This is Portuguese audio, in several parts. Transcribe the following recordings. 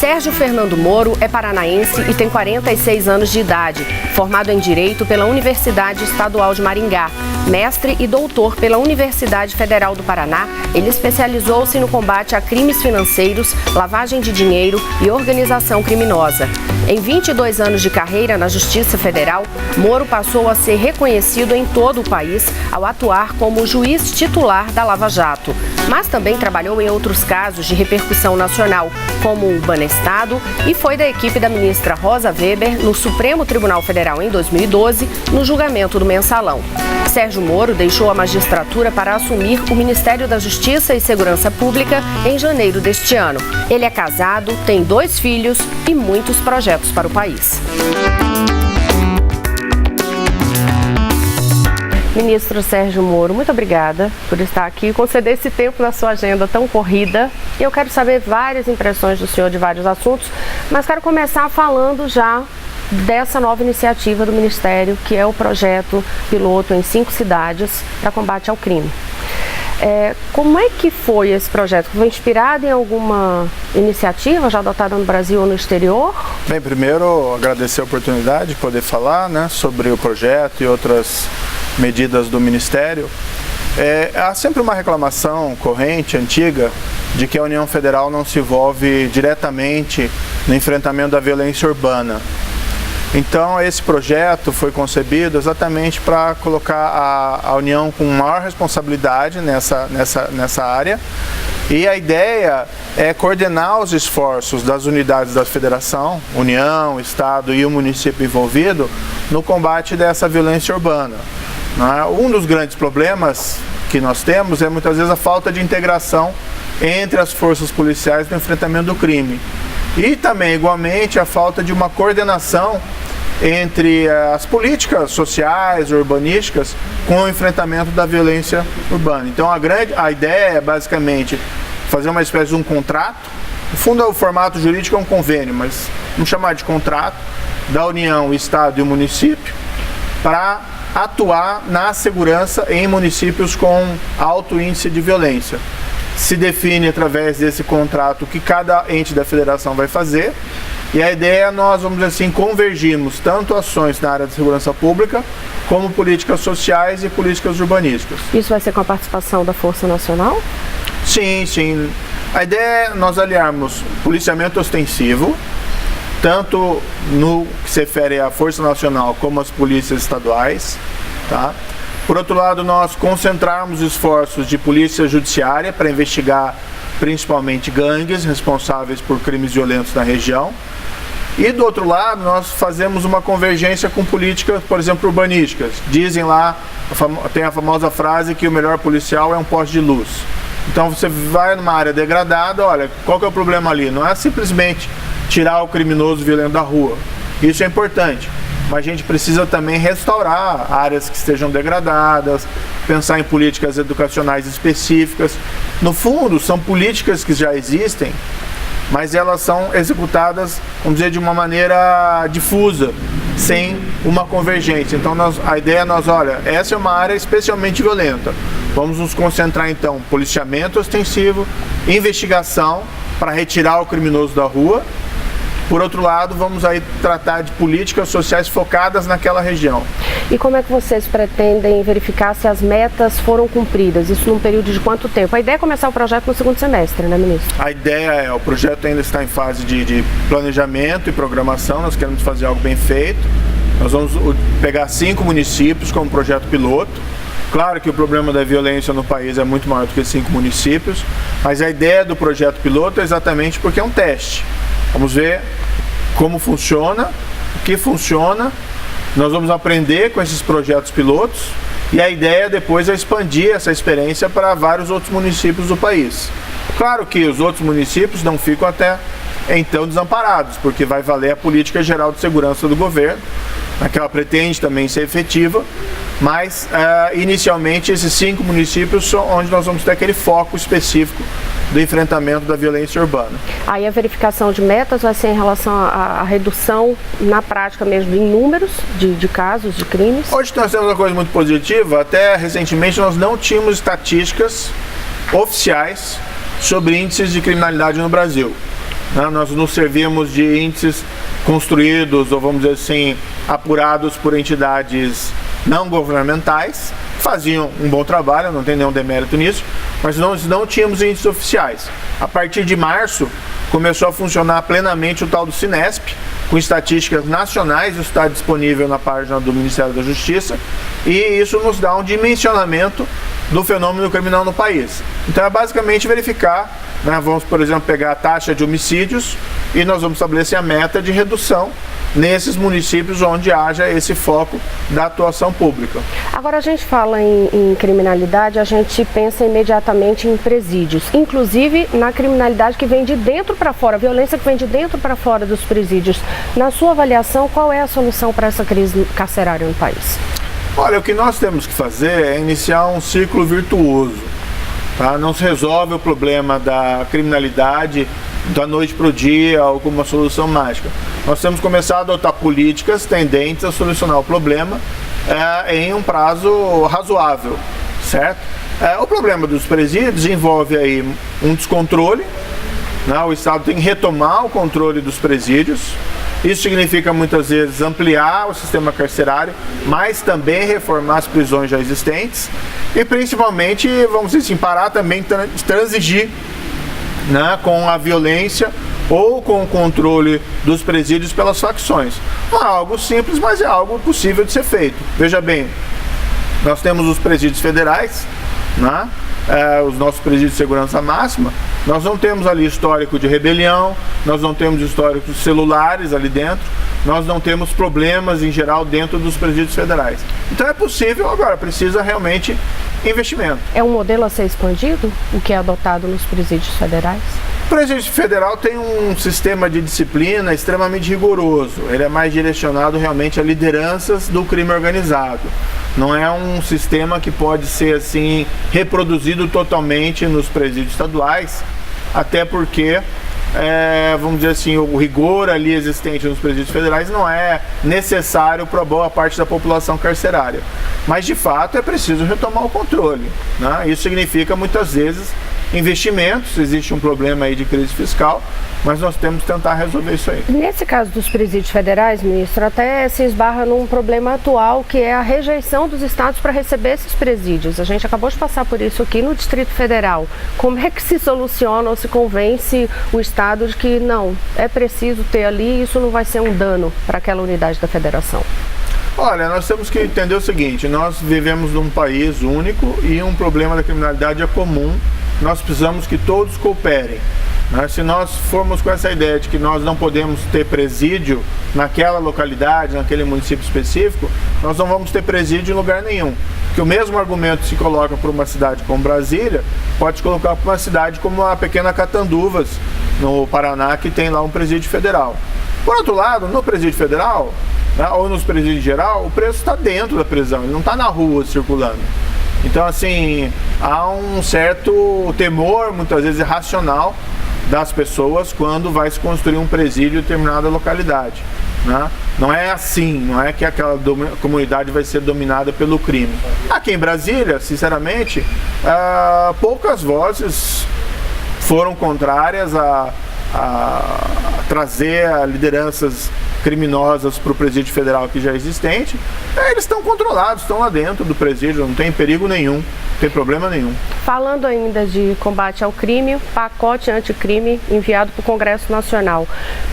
Sérgio Fernando Moro é paranaense e tem 46 anos de idade, formado em Direito pela Universidade Estadual de Maringá. Mestre e doutor pela Universidade Federal do Paraná, ele especializou-se no combate a crimes financeiros, lavagem de dinheiro e organização criminosa. Em 22 anos de carreira na Justiça Federal, Moro passou a ser reconhecido em todo o país ao atuar como juiz titular da Lava Jato. Mas também trabalhou em outros casos de repercussão nacional, como o Banestado, e foi da equipe da ministra Rosa Weber no Supremo Tribunal Federal em 2012, no julgamento do Mensalão. Sérgio Moro deixou a magistratura para assumir o Ministério da Justiça e Segurança Pública em janeiro deste ano. Ele é casado, tem 2 filhos e muitos projetos para o país. Ministro Sérgio Moro, muito obrigada por estar aqui e conceder esse tempo na sua agenda tão corrida. Eu quero saber várias impressões do senhor de vários assuntos, mas quero começar falando já dessa nova iniciativa do Ministério, que é o projeto piloto em 5 cidades para combate ao crime. Como é que foi esse projeto? Foi inspirado em alguma iniciativa já adotada no Brasil ou no exterior? Bem, primeiro agradecer a oportunidade de poder falar, sobre o projeto e outras medidas do Ministério. Há sempre uma reclamação corrente, antiga, de que a União Federal não se envolve diretamente no enfrentamento da violência urbana. Então, esse projeto foi concebido exatamente para colocar a União com maior responsabilidade nessa área. E a ideia é coordenar os esforços das unidades da Federação, União, Estado e o município envolvido no combate dessa violência urbana. Um dos grandes problemas que nós temos é muitas vezes a falta de integração entre as forças policiais no enfrentamento do crime. E também, igualmente, a falta de uma coordenação entre as políticas sociais, urbanísticas, com o enfrentamento da violência urbana. Então, a ideia é basicamente fazer uma espécie de um contrato. No fundo, o formato jurídico é um convênio, mas vamos chamar de contrato da União, o Estado e o município para atuar na segurança em municípios com alto índice de violência. Se define através desse contrato o que cada ente da federação vai fazer, e a ideia é nós, vamos dizer assim, convergirmos tanto ações na área de segurança pública, como políticas sociais e políticas urbanísticas. Isso vai ser com a participação da Força Nacional? Sim, sim. A ideia é nós aliarmos policiamento ostensivo, tanto no que se refere à Força Nacional como às polícias estaduais, tá? Por outro lado, nós concentrarmos esforços de polícia judiciária para investigar principalmente gangues responsáveis por crimes violentos na região. E do outro lado, nós fazemos uma convergência com políticas, por exemplo, urbanísticas. Dizem lá, tem a famosa frase que o melhor policial é um poste de luz. Então você vai numa área degradada, olha, qual que é o problema ali? Não é simplesmente tirar o criminoso violento da rua. Isso é importante. Mas a gente precisa também restaurar áreas que estejam degradadas, pensar em políticas educacionais específicas. No fundo, são políticas que já existem, mas elas são executadas, vamos dizer, de uma maneira difusa, sem uma convergência. Então, a ideia é olha, essa é uma área especialmente violenta. Vamos nos concentrar, então, policiamento ostensivo, investigação para retirar o criminoso da rua. Por outro lado, vamos aí tratar de políticas sociais focadas naquela região. E como é que vocês pretendem verificar se as metas foram cumpridas? Isso num período de quanto tempo? A ideia é começar o projeto no 2º semestre, né, ministro? A ideia o projeto ainda está em fase de planejamento e programação, nós queremos fazer algo bem feito. Nós vamos pegar 5 municípios como projeto piloto. Claro que o problema da violência no país é muito maior do que 5 municípios, mas a ideia do projeto piloto é exatamente porque é um teste. Vamos ver como funciona, o que funciona, nós vamos aprender com esses projetos pilotos e a ideia depois é expandir essa experiência para vários outros municípios do país. Claro que os outros municípios não ficam até então desamparados, porque vai valer a política geral de segurança do governo, que ela pretende também ser efetiva, mas inicialmente esses 5 municípios são onde nós vamos ter aquele foco específico do enfrentamento da violência urbana. Aí a verificação de metas vai ser em relação à redução na prática mesmo em números de casos, de crimes? Hoje nós temos uma coisa muito positiva, até recentemente nós não tínhamos estatísticas oficiais sobre índices de criminalidade no Brasil. né? Nós nos servimos de índices construídos, ou vamos dizer assim, apurados por entidades não governamentais, faziam um bom trabalho, não tem nenhum demérito nisso, mas nós não tínhamos índices oficiais. A partir de março, começou a funcionar plenamente o tal do Cinesp, com estatísticas nacionais, isso está disponível na página do Ministério da Justiça, e isso nos dá um dimensionamento do fenômeno criminal no país. Então é basicamente verificar, né, vamos, por exemplo, pegar a taxa de homicídios e nós vamos estabelecer a meta de redução nesses municípios onde haja esse foco da atuação pública. Agora, a gente fala em criminalidade, a gente pensa imediatamente em presídios, inclusive na criminalidade que vem de dentro para fora, a violência que vem de dentro para fora dos presídios. Na sua avaliação, qual é a solução para essa crise carcerária no país? Olha, o que nós temos que fazer é iniciar um ciclo virtuoso. Tá? Não se resolve o problema da criminalidade da noite para o dia ou com uma solução mágica. Nós temos que começar a adotar políticas tendentes a solucionar o problema em um prazo razoável, certo? O problema dos presídios envolve aí um descontrole, né? O Estado tem que retomar o controle dos presídios. Isso significa muitas vezes ampliar o sistema carcerário, mas também reformar as prisões já existentes e principalmente, vamos dizer assim, parar também de transigir, né, com a violência ou com o controle dos presídios pelas facções. Não é algo simples, mas é algo possível de ser feito. Veja bem, nós temos os presídios federais, né, os nossos presídios de segurança máxima, nós não temos ali histórico de rebelião, nós não temos históricos celulares ali dentro, nós não temos problemas em geral dentro dos presídios federais. Então é possível, agora precisa realmente investimento. É um modelo a ser expandido, o que é adotado nos presídios federais? O presídio federal tem um sistema de disciplina extremamente rigoroso. Ele é mais direcionado realmente a lideranças do crime organizado. Não é um sistema que pode ser assim reproduzido totalmente nos presídios estaduais, até porque vamos dizer assim, o rigor ali existente nos presídios federais não é necessário para boa parte da população carcerária. Mas de fato é preciso retomar o controle, né? Isso significa muitas vezes investimentos, existe um problema aí de crise fiscal, mas nós temos que tentar resolver isso aí. Nesse caso dos presídios federais, ministro, até se esbarra num problema atual, que é a rejeição dos estados para receber esses presídios. A gente acabou de passar por isso aqui no Distrito Federal. Como é que se soluciona ou se convence o estado de que não, é preciso ter ali, isso não vai ser um dano para aquela unidade da federação? Olha, nós temos que entender o seguinte, nós vivemos num país único e um problema da criminalidade é comum, nós precisamos que todos cooperem. Se nós formos com essa ideia de que nós não podemos ter presídio naquela localidade, naquele município específico, nós não vamos ter presídio em lugar nenhum. Porque o mesmo argumento se coloca para uma cidade como Brasília, pode se colocar para uma cidade como a pequena Catanduvas, no Paraná, que tem lá um presídio federal. Por outro lado, no presídio federal, ou nos presídios em geral, o preço está dentro da prisão, ele não está na rua circulando. Então, assim, há um certo temor, muitas vezes irracional, das pessoas quando vai se construir um presídio em determinada localidade, né? Não é assim, não é que aquela comunidade vai ser dominada pelo crime. Aqui em Brasília, sinceramente, poucas vozes foram contrárias a trazer lideranças criminosas para o presídio federal que já é existente. Eles estão controlados, estão lá dentro do presídio, não tem perigo nenhum, não tem problema nenhum. Falando ainda de combate ao crime, pacote anticrime enviado para o Congresso Nacional.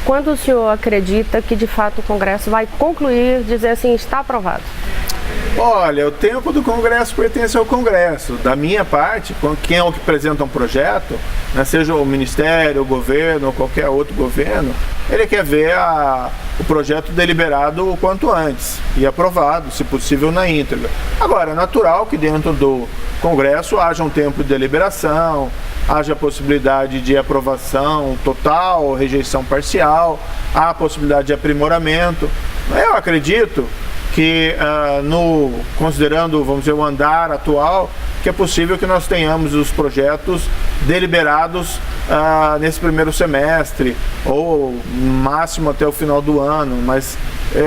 Quando o senhor acredita que de fato o Congresso vai concluir, dizer assim, está aprovado? Olha, o tempo do Congresso pertence ao Congresso. Da minha parte, quem é o que apresenta um projeto, né, seja o Ministério, o governo ou qualquer outro governo, ele quer ver o projeto deliberado o quanto antes e aprovado, se possível, na íntegra. Agora, é natural que dentro do Congresso haja um tempo de deliberação, haja a possibilidade de aprovação total ou rejeição parcial, há a possibilidade de aprimoramento. Eu acredito que, considerando, vamos dizer, o andar atual, que é possível que nós tenhamos os projetos deliberados nesse primeiro semestre, ou no máximo até o final do ano, mas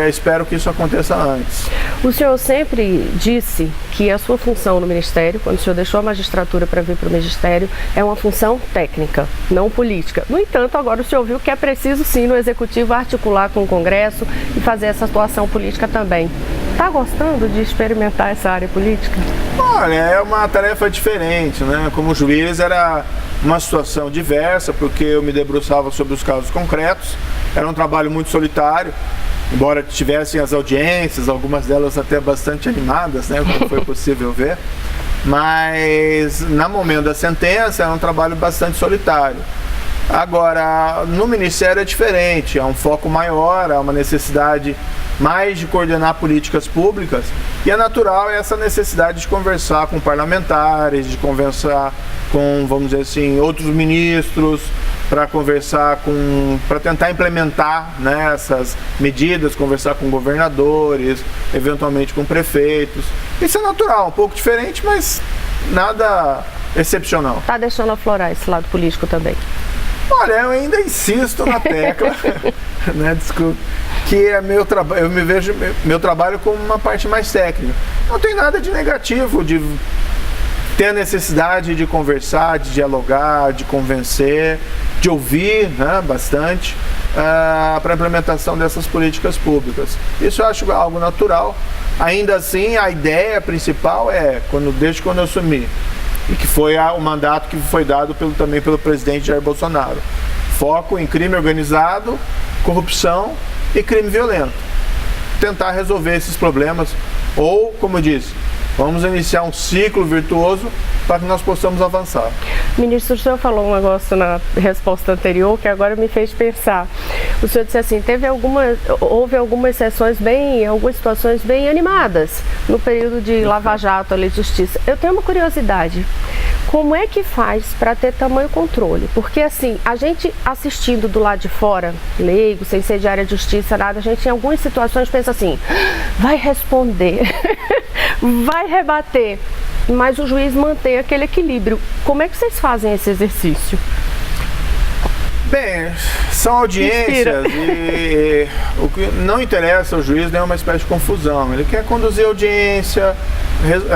espero que isso aconteça antes. O senhor sempre disse que a sua função no Ministério, quando o senhor deixou a magistratura para vir para o Ministério, é uma função técnica, não política. No entanto, agora o senhor viu que é preciso sim no Executivo articular com o Congresso e fazer essa atuação política também. Está gostando de experimentar essa área política? Olha, é uma tarefa diferente, né? Como juiz era uma situação diversa, porque eu me debruçava sobre os casos concretos, era um trabalho muito solitário, embora tivessem as audiências, algumas delas até bastante animadas, né? Como foi possível ver, mas no momento da sentença era um trabalho bastante solitário. Agora, no Ministério é diferente, há um foco maior, há uma necessidade mais de coordenar políticas públicas, e é natural essa necessidade de conversar com parlamentares, de conversar com, vamos dizer assim, outros ministros, para tentar implementar, né, essas medidas, conversar com governadores, eventualmente com prefeitos. Isso é natural, um pouco diferente, mas nada excepcional. Está deixando aflorar esse lado político também? Olha, eu ainda insisto na tecla, né, desculpa, que é meu trabalho, eu me vejo meu trabalho como uma parte mais técnica. Não tem nada de negativo de ter a necessidade de conversar, de dialogar, de convencer, de ouvir, né, bastante, para a implementação dessas políticas públicas. Isso eu acho algo natural. Ainda assim, a ideia principal é, desde quando eu assumi, e que foi o mandato que foi dado também pelo presidente Jair Bolsonaro. Foco em crime organizado, corrupção e crime violento. Tentar resolver esses problemas, ou, como eu disse, vamos iniciar um ciclo virtuoso para que nós possamos avançar. Ministro, o senhor falou um negócio na resposta anterior que agora me fez pensar. O senhor disse assim, houve algumas algumas situações bem animadas no período de Lava Jato, ali de Justiça. Eu tenho uma curiosidade. Como é que faz para ter tamanho controle? Porque assim, a gente assistindo do lado de fora, leigo, sem ser de área de justiça, nada, a gente em algumas situações pensa assim, vai responder, vai rebater, mas o juiz mantém aquele equilíbrio. Como é que vocês fazem esse exercício? Bem, são audiências e o que não interessa ao juiz é uma espécie de confusão. Ele quer conduzir a audiência,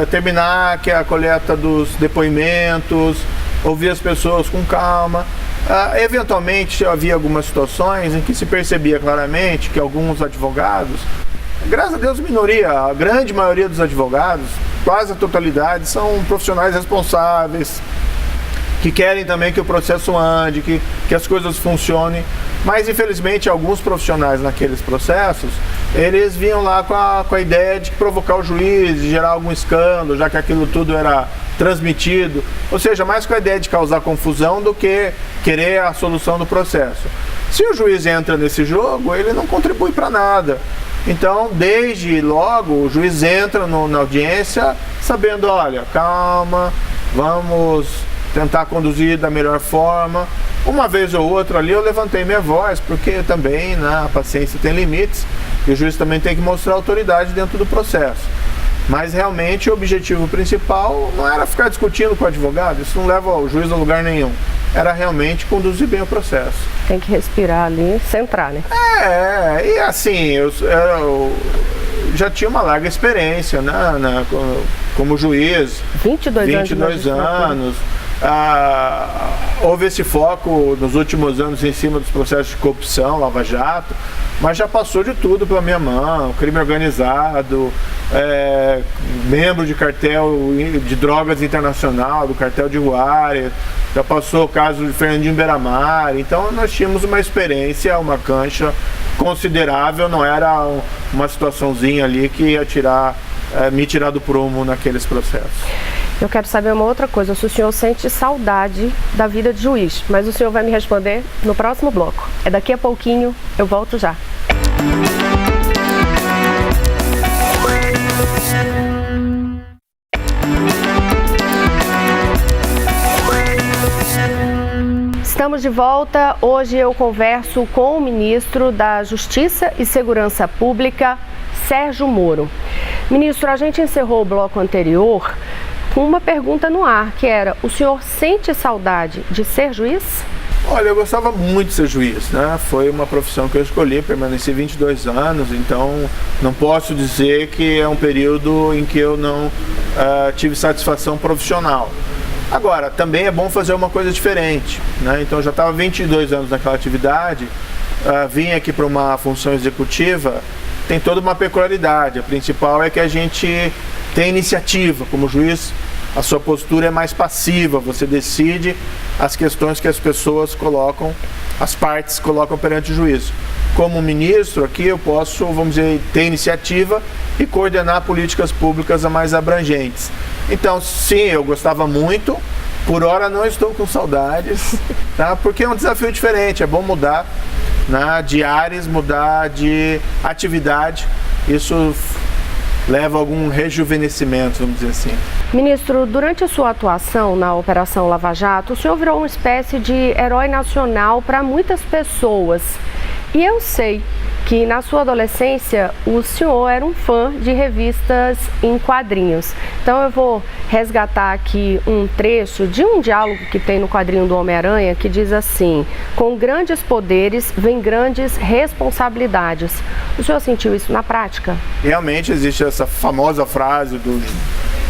terminar a coleta dos depoimentos, ouvir as pessoas com calma. Eventualmente havia algumas situações em que se percebia claramente que alguns advogados, graças a Deus minoria, a grande maioria dos advogados, quase a totalidade, são profissionais responsáveis, que querem também que o processo ande, que as coisas funcionem, mas infelizmente alguns profissionais naqueles processos, eles vinham lá com a ideia de provocar o juiz, de gerar algum escândalo, já que aquilo tudo era transmitido, ou seja, mais com a ideia de causar confusão do que querer a solução do processo. Se o juiz entra nesse jogo, ele não contribui para nada. Então, desde logo, o juiz entra na audiência sabendo, olha, calma, vamos tentar conduzir da melhor forma. Uma vez ou outra ali eu levantei minha voz, porque também, né, a paciência tem limites e o juiz também tem que mostrar autoridade dentro do processo. Mas realmente o objetivo principal não era ficar discutindo com o advogado, isso não leva o juiz a lugar nenhum. Era realmente conduzir bem o processo. Tem que respirar ali, centrar, né? E assim, eu já tinha uma larga experiência, né, como juiz. 22 anos. Houve esse foco nos últimos anos em cima dos processos de corrupção, Lava Jato, mas já passou de tudo pela minha mão, crime organizado, membro de cartel de drogas internacional, do cartel de Juárez, já passou o caso de Fernandinho Beiramar, então nós tínhamos uma experiência, uma cancha considerável, não era uma situaçãozinha ali que ia me tirar do prumo naqueles processos. Eu quero saber uma outra coisa, se o senhor sente saudade da vida de juiz, mas o senhor vai me responder no próximo bloco. É daqui a pouquinho, eu volto já. Estamos de volta. Hoje eu converso com o ministro da Justiça e Segurança Pública, Sérgio Moro. Ministro, a gente encerrou o bloco anterior com uma pergunta no ar, que era: o senhor sente saudade de ser juiz? Olha, eu gostava muito de ser juiz, né? Foi uma profissão que eu escolhi, permaneci 22 anos, então não posso dizer que é um período em que eu não tive satisfação profissional. Agora, também é bom fazer uma coisa diferente, né? Então eu já estava 22 anos naquela atividade, vim aqui para uma função executiva, tem toda uma peculiaridade. A principal é que a gente tem iniciativa como juiz. A sua postura é mais passiva, você decide as questões que as pessoas colocam, as partes colocam perante o juízo. Como ministro aqui eu posso, vamos dizer, ter iniciativa e coordenar políticas públicas mais abrangentes. Então, sim, eu gostava muito, por hora não estou com saudades, tá? Porque é um desafio diferente, é bom mudar, né, de áreas, mudar de atividade, isso leva a algum rejuvenescimento, vamos dizer assim. Ministro, durante a sua atuação na Operação Lava Jato, o senhor virou uma espécie de herói nacional para muitas pessoas. E eu sei que na sua adolescência o senhor era um fã de revistas em quadrinhos. Então eu vou resgatar aqui um trecho de um diálogo que tem no quadrinho do Homem-Aranha que diz assim: com grandes poderes vem grandes responsabilidades. O senhor sentiu isso na prática? Realmente existe essa famosa frase dos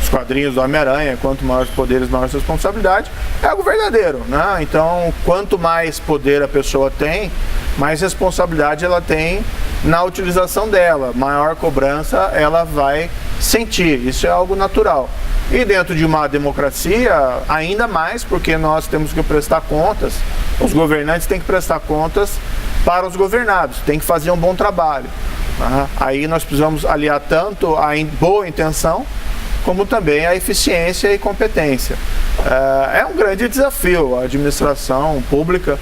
quadrinhos do Homem-Aranha: quanto maiores poderes, maior responsabilidade. É algo verdadeiro, né? Então, quanto mais poder a pessoa tem, mais responsabilidade ela tem na utilização dela, maior cobrança ela vai sentir. Isso é algo natural. E dentro de uma democracia, ainda mais, porque nós temos que prestar contas, os governantes têm que prestar contas para os governados, têm que fazer um bom trabalho. Aí nós precisamos aliar tanto a boa intenção, como também a eficiência e competência. É um grande desafio. A administração pública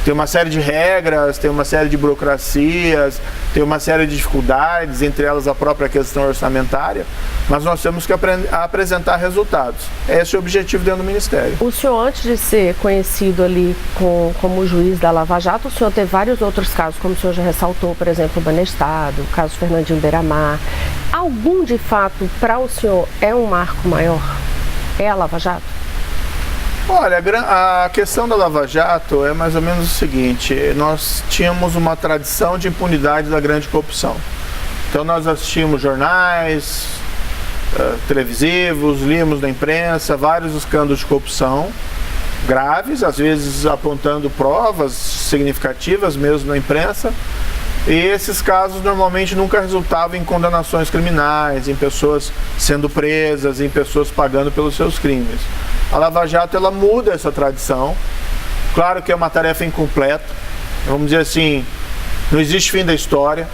tem uma série de regras, tem uma série de burocracias, tem uma série de dificuldades, entre elas a própria questão orçamentária, mas nós temos que apresentar resultados. Esse é o objetivo dentro do Ministério. O senhor, antes de ser conhecido ali como juiz da Lava Jato, o senhor teve vários outros casos, como o senhor já ressaltou, por exemplo, o Banestado, o caso Fernandinho Beiramar. Algum, de fato, para o senhor é um marco maior? É a Lava Jato? Olha, a questão da Lava Jato é mais ou menos o seguinte: nós tínhamos uma tradição de impunidade da grande corrupção. Então nós assistimos jornais televisivos, líamos na imprensa vários escândalos de corrupção graves, às vezes apontando provas significativas mesmo na imprensa. E esses casos normalmente nunca resultavam em condenações criminais, em pessoas sendo presas, em pessoas pagando pelos seus crimes. A Lava Jato, ela muda essa tradição. Claro que é uma tarefa incompleta. Vamos dizer assim, não existe fim da história.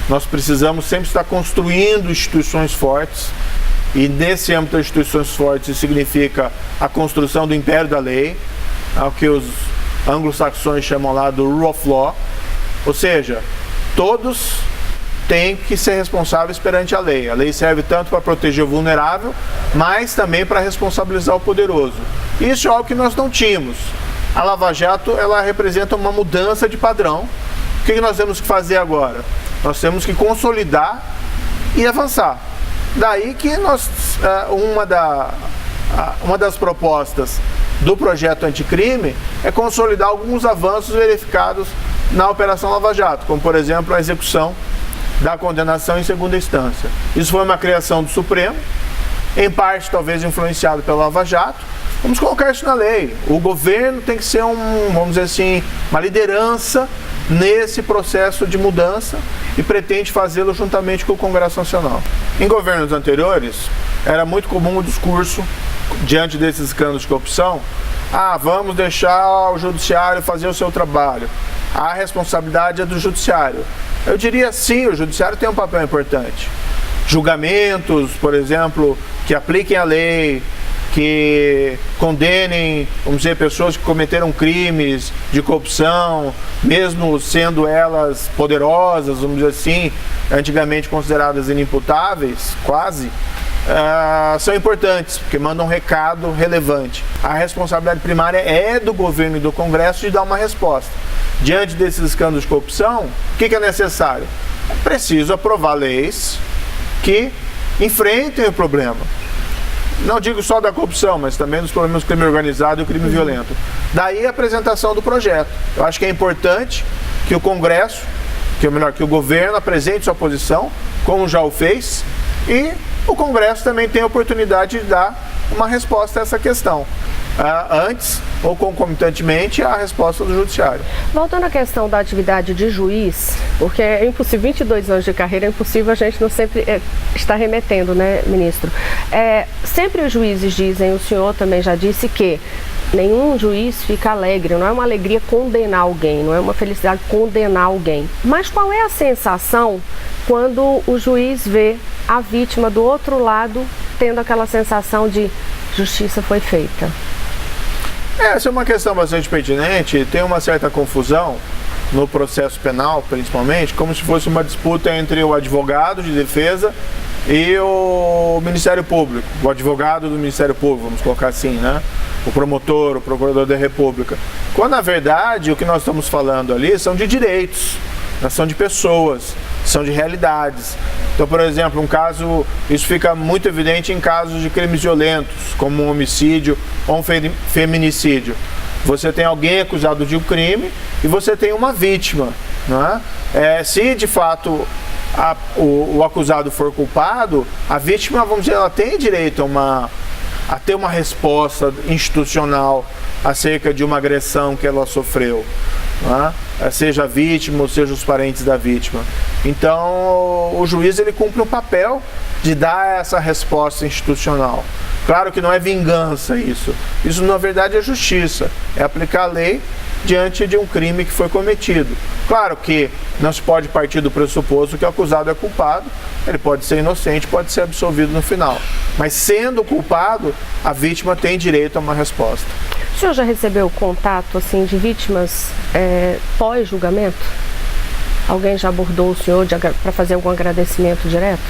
Nós precisamos sempre estar construindo instituições fortes. E nesse âmbito das instituições fortes, isso significa a construção do império da lei, o que os anglo-saxões chamam lá do rule of law. Ou seja, todos têm que ser responsáveis perante a lei. A lei serve tanto para proteger o vulnerável, mas também para responsabilizar o poderoso. Isso é algo que nós não tínhamos. A Lava Jato, ela representa uma mudança de padrão. O que nós temos que fazer agora? Nós temos que consolidar e avançar. Daí que uma das propostas do projeto anticrime é consolidar alguns avanços verificados na Operação Lava Jato, como por exemplo a execução da condenação em segunda instância. Isso foi uma criação do Supremo, em parte talvez influenciado pela Lava Jato. Vamos colocar isso na lei. O governo tem que ser vamos dizer assim, uma liderança nesse processo de mudança e pretende fazê-lo juntamente com o Congresso Nacional. Em governos anteriores, era muito comum o discurso, diante desses escândalos de corrupção: vamos deixar o judiciário fazer o seu trabalho, a responsabilidade é do judiciário. Eu diria sim, o judiciário tem um papel importante. Julgamentos, por exemplo, que apliquem a lei, que condenem, vamos dizer, pessoas que cometeram crimes de corrupção, mesmo sendo elas poderosas, vamos dizer assim, antigamente consideradas inimputáveis, quase, são importantes, porque mandam um recado relevante. A responsabilidade primária é do governo e do Congresso de dar uma resposta. Diante desses escândalos de corrupção, o que é necessário? É preciso aprovar leis que enfrentem o problema. não digo só da corrupção, mas também dos problemas do crime organizado e o crime violento. Daí a apresentação do projeto. Eu acho que é importante que o Congresso, que o governo apresente sua posição, como já o fez, e o Congresso também tem a oportunidade de dar uma resposta a essa questão. Antes ou concomitantemente à resposta do Judiciário. Voltando à questão da atividade de juiz, porque é impossível, 22 anos de carreira, é impossível a gente não sempre estar remetendo, né, ministro? Sempre os juízes dizem, o senhor também já disse que nenhum juiz fica alegre, não é uma alegria condenar alguém, não é uma felicidade condenar alguém. Mas qual é a sensação quando o juiz vê a vítima do outro lado tendo aquela sensação de justiça foi feita? Essa é uma questão bastante pertinente. Tem uma certa confusão no processo penal, principalmente, como se fosse uma disputa entre o advogado de defesa e o Ministério Público, o advogado do Ministério Público, vamos colocar assim, né? O promotor, o procurador da República. Quando, na verdade, o que nós estamos falando ali são de direitos, são de pessoas, são de realidades. Então, por exemplo, isso fica muito evidente em casos de crimes violentos, como um homicídio ou um feminicídio. Você tem alguém acusado de um crime e você tem uma vítima, não é? Se de fato o acusado for culpado, a vítima, vamos dizer, ela tem direito a ter uma resposta institucional acerca de uma agressão que ela sofreu, não é? Seja a vítima ou seja os parentes da vítima. Então o juiz ele cumpre um papel de dar essa resposta institucional. Claro que não é vingança isso na verdade é justiça, é aplicar a lei diante de um crime que foi cometido. Claro que não se pode partir do pressuposto que o acusado é culpado, ele pode ser inocente, pode ser absolvido no final. Mas sendo culpado, a vítima tem direito a uma resposta. O senhor já recebeu contato assim, de vítimas pós-julgamento? Alguém já abordou o senhor para fazer algum agradecimento direto?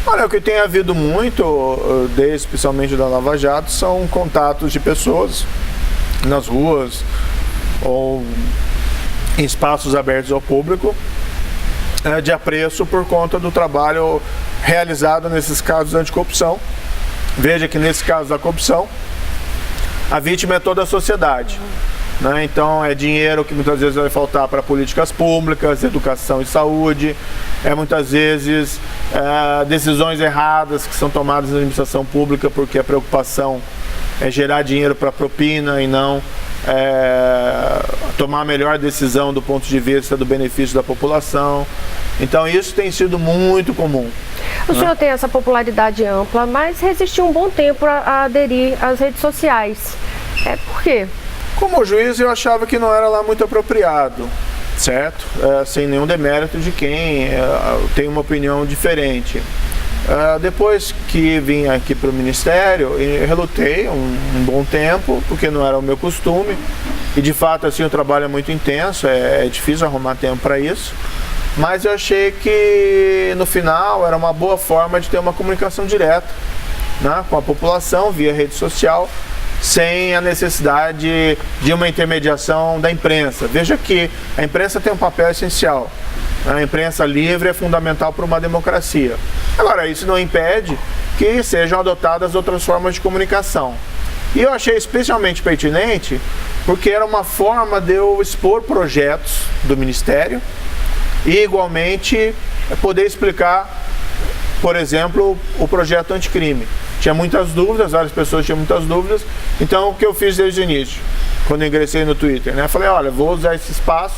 Olha, o que tem havido muito, especialmente da Lava Jato, são contatos de pessoas nas ruas ou em espaços abertos ao público, de apreço por conta do trabalho realizado nesses casos anticorrupção. Veja que nesse caso da corrupção, a vítima é toda a sociedade. Né? Então é dinheiro que muitas vezes vai faltar para políticas públicas, educação e saúde, muitas vezes decisões erradas que são tomadas na administração pública porque a preocupação é gerar dinheiro para propina e não tomar a melhor decisão do ponto de vista do benefício da população. Então isso tem sido muito comum. O senhor tem essa popularidade ampla, mas resistiu um bom tempo a aderir às redes sociais. Por quê? Como juiz, eu achava que não era lá muito apropriado, certo? Sem nenhum demérito de quem tem uma opinião diferente. Depois que vim aqui para o Ministério, eu relutei um bom tempo, porque não era o meu costume. E de fato, assim, o trabalho é muito intenso, é difícil arrumar tempo para isso. Mas eu achei que no final era uma boa forma de ter uma comunicação direta, né, com a população via rede social, sem a necessidade de uma intermediação da imprensa. Veja que a imprensa tem um papel essencial. A imprensa livre é fundamental para uma democracia. Agora, isso não impede que sejam adotadas outras formas de comunicação. E eu achei especialmente pertinente porque era uma forma de eu expor projetos do Ministério e, igualmente, poder explicar, por exemplo, o projeto anticrime. Tinha muitas dúvidas, várias pessoas tinham muitas dúvidas, então o que eu fiz desde o início, quando eu ingressei no Twitter, né? Falei, olha, vou usar esse espaço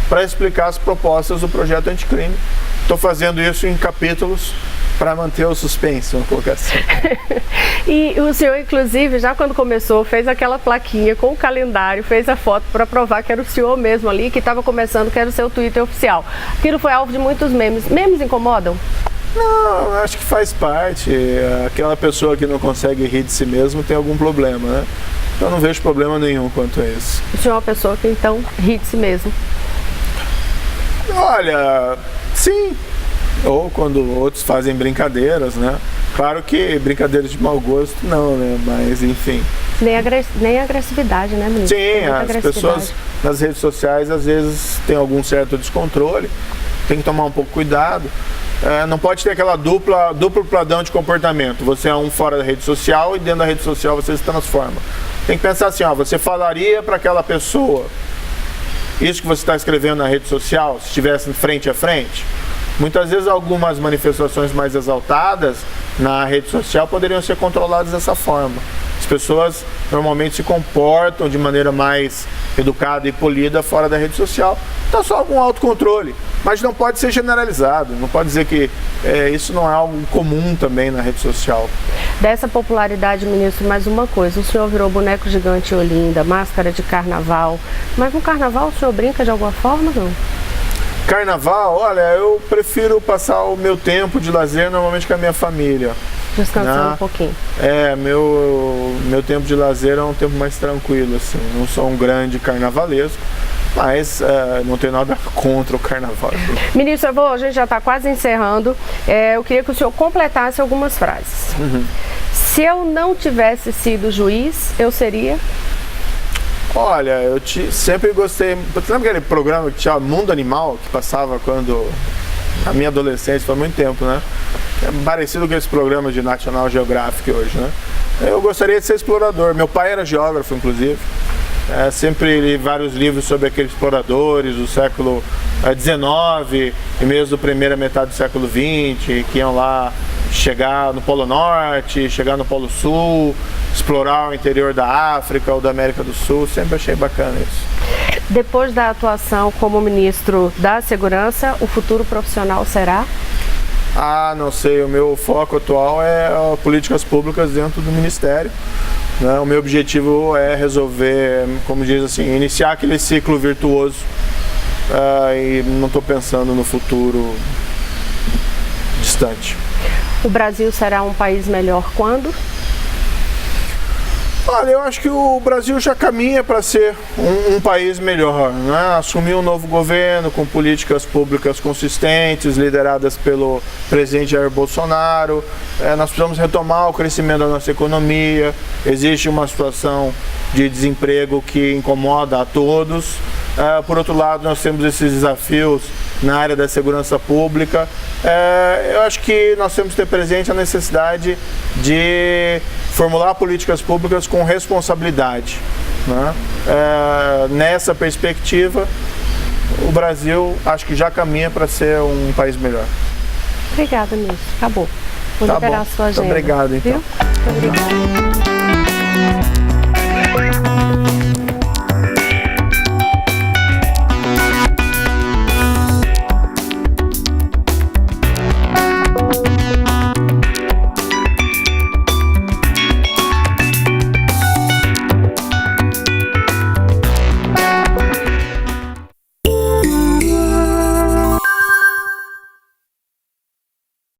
para explicar as propostas do projeto anticrime. Estou fazendo isso em capítulos para manter o suspense, vamos colocar assim. E o senhor, inclusive, já quando começou, fez aquela plaquinha com o calendário, fez a foto para provar que era o senhor mesmo ali, que estava começando, que era o seu Twitter oficial. Aquilo foi alvo de muitos memes. Memes incomodam? Não, acho que faz parte. Aquela pessoa que não consegue rir de si mesmo tem algum problema, né? Eu não vejo problema nenhum quanto a isso. O senhor é uma pessoa que então ri de si mesmo? Olha, sim. Ou quando outros fazem brincadeiras, né? Claro que brincadeiras de mau gosto não, né? Mas enfim. Nem agressividade, né, ministro? Sim, as pessoas nas redes sociais às vezes têm algum certo descontrole, tem que tomar um pouco cuidado. não pode ter aquela duplo padrão de comportamento. Você é um fora da rede social e dentro da rede social você se transforma. Tem que pensar assim, ó, você falaria para aquela pessoa isso que você está escrevendo na rede social, se estivesse frente a frente? Muitas vezes algumas manifestações mais exaltadas na rede social poderiam ser controladas dessa forma. As pessoas normalmente se comportam de maneira mais educada e polida fora da rede social. Então só algum autocontrole, mas não pode ser generalizado, não pode dizer que isso não é algo comum também na rede social. Dessa popularidade, ministro, mais uma coisa, o senhor virou boneco gigante Olinda, máscara de carnaval, mas no carnaval o senhor brinca de alguma forma, não? Carnaval, olha, eu prefiro passar o meu tempo de lazer normalmente com a minha família. Descansando um pouquinho. Meu tempo de lazer é um tempo mais tranquilo, assim. Não sou um grande carnavalesco, mas não tenho nada contra o carnaval. Ministro, a gente já está quase encerrando. Eu queria que o senhor completasse algumas frases. Se eu não tivesse sido juiz, eu seria? Olha, eu sempre gostei. Você lembra aquele programa que tinha Mundo Animal, que passava quando. Na minha adolescência, faz muito tempo, né? É parecido com esse programa de National Geographic hoje, né? Eu gostaria de ser explorador. Meu pai era geógrafo, inclusive. Sempre li vários livros sobre aqueles exploradores do século XIX e mesmo da primeira metade do século XX, que iam lá chegar no Polo Norte, chegar no Polo Sul, explorar o interior da África ou da América do Sul. Sempre achei bacana isso. Depois da atuação como ministro da Segurança, o futuro profissional será? Não sei. O meu foco atual é políticas públicas dentro do Ministério. Né? O meu objetivo é resolver, como diz assim, iniciar aquele ciclo virtuoso. E não estou pensando no futuro distante. O Brasil será um país melhor quando? Olha, eu acho que o Brasil já caminha para ser um país melhor, né? Assumir um novo governo com políticas públicas consistentes, lideradas pelo presidente Jair Bolsonaro. Nós precisamos retomar o crescimento da nossa economia. Existe uma situação de desemprego que incomoda a todos. Por outro lado, nós temos esses desafios na área da segurança pública. Eu acho que nós temos que ter presente a necessidade de formular políticas públicas com responsabilidade. Né? Nessa perspectiva, o Brasil acho que já caminha para ser um país melhor. Obrigada, ministro. Acabou. Vou liberar a sua agenda. Muito obrigado, então. Viu? Muito obrigada.